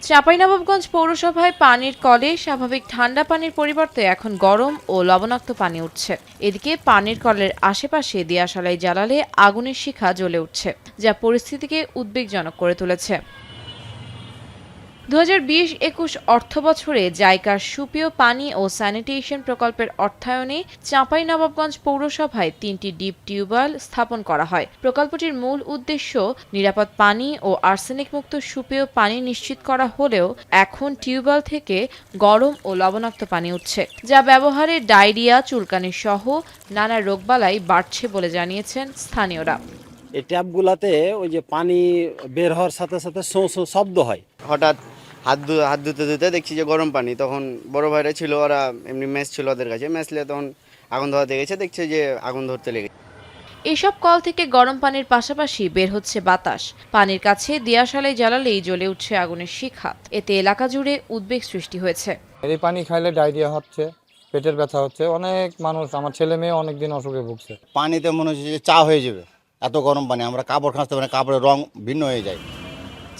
চাঁপাইনবাবগঞ্জ পৌরসভায় পানির কলে স্বাভাবিক ঠান্ডা পানির পরিবর্তে এখন গরম ও লবণাক্ত পানি উঠছে। এদিকে পানির কলের আশেপাশে দিয়াশালাই জ্বালালে আগুনের শিখা জ্বলে উঠছে, যা পরিস্থিতিকে উদ্বেগজনক করে তুলেছে। 2020-21 অর্থবছরে জাইকার সুপেয় পানি ও স্যানিটেশন প্রকল্পের অর্থায়নে চাঁপাইনবাবগঞ্জ পৌরসভায় 3টি ডিপ টিউবওয়েল স্থাপন করা হয়। প্রকল্পটির মূল উদ্দেশ্য নিরাপদ পানি ও আর্সেনিক মুক্ত সুপেয় পানি নিশ্চিত করা হলেও এখন টিউবওয়েল থেকে গরম ও লবণাক্ত পানি উঠছে, যা ব্যবহারে ডায়রিয়া, চুলকানি সহ নানা রোগবালাই বাড়ছে বলে জানিয়েছেন স্থানীয়রা। এই ট্যাপগুলাতে ওই যে পানি বের হওয়ার সাথে সাথে শো শো শব্দ হয়। হঠাৎ হাত ধুতে ধুতে দেখছি যে গরম পানি, তখন বড় ভাইরা ছিল, ওরা এমনি ম্যাচ ছিল ওদের কাছে, ম্যাচলে তখন আগুন ধরাতে গেছে, দেখছে যে আগুন ধরতে লেগেছে। এসব কল থেকে গরম পানির পাশাপাশি বের হচ্ছে বাতাস। পানির কাছে দিয়াশালাই জ্বালালেই জ্বলে উঠছে আগুনের শিখা। এতে এলাকা জুড়ে উদ্বেগ সৃষ্টি হয়েছে। এই পানি খাইলে ডায়রিয়া হচ্ছে, পেটের ব্যথা হচ্ছে, অনেক মানুষ, আমার ছেলে মেয়ে অনেকদিন অসুখে ভুগছে। পানিতে মনে হচ্ছে যে চা হয়ে যাবে, এত গরম পানি। আমরা কাপড় কাচতে পারি, কাপড়ের রং ভিন্ন হয়ে যায়।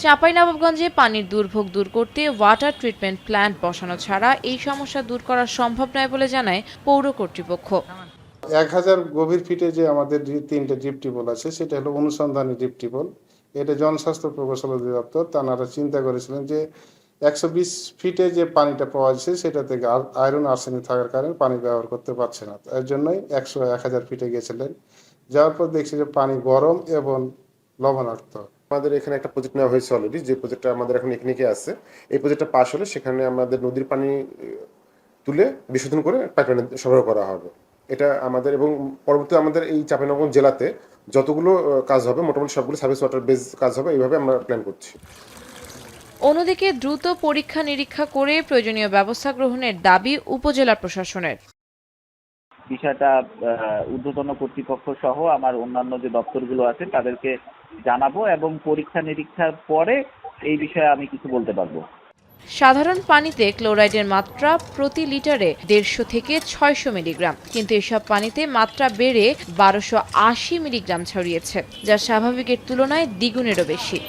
চাঁপাইনবাবগঞ্জে পানির দুর্ভোগ দূর করতে ওয়াটার ট্রিটমেন্ট প্ল্যান্ট বসানো ছাড়া এই সমস্যা দূর করা সম্ভব নয় বলে জানায় পৌর কর্তৃপক্ষ। 1000 গভীর ফিটে যে আমাদের 3টে ডিপ টিউবওয়েল আছে, সেটা হলো অনুসন্ধানী ডিপ টিউবওয়েল। এটা জনস্বাস্থ্য প্রকৌশল অধিদপ্তর তারা চিন্তা করেছিলেন যে 120 ফিটে যে পানিটা পাওয়া যাচ্ছে সেটা থেকে আয়রন আর্সেনিক থাকার কারণে পানি ব্যবহার করতে পারছে না। এর জন্যই 1000 ফিটে গেছিলেন। যাওয়ার পর দেখছি যে পানি গরম এবং লবণাক্ত। আমাদের এখানে একটা প্রজেক্ট নেওয়া হয়েছে অলরেডি, যে প্রজেক্টটা আমাদের এখন এখানে আছে। এই প্রজেক্টটা পাস হলে সেখানে আমাদের নদীর পানি তুলে বিশোধন করে পাইপলাইনে সরবরাহ করা হবে। এটা আমাদের, এবং পরবর্তী আমাদের এই চাঁপাইনবাবগঞ্জ জেলাতে যতগুলো কাজ হবে মোটামুটি সবগুলো সার্ভিস ওয়াটার বেস কাজ হবে, এইভাবে আমরা প্ল্যান করছি। অন্যদিকে দ্রুত পরীক্ষা নিরীক্ষা করে প্রয়োজনীয় ব্যবস্থা গ্রহণের দাবি উপজেলা প্রশাসনের। বিষয়টা ঊর্ধ্বতন কর্তৃপক্ষ সহ আমার অন্যান্য যে দপ্তরগুলো আছে তাদেরকে জানাবো, এবং পরীক্ষা নিরীক্ষার পরে এই বিষয়ে আমি কিছু বলতে পারবো। সাধারণ পানিতে ক্লোরাইডের মাত্রা প্রতি লিটারে 150 থেকে 600 মিলিগ্রাম, কিন্তু এসব পানিতে মাত্রা বেড়ে 1280 মিলিগ্রাম ছড়িয়েছে, যা স্বাভাবিকের তুলনায় দ্বিগুণেরও বেশি।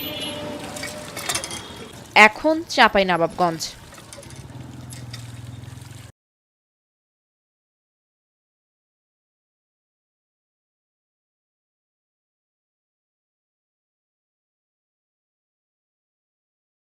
এখন চাঁপাইনবাবগঞ্জ।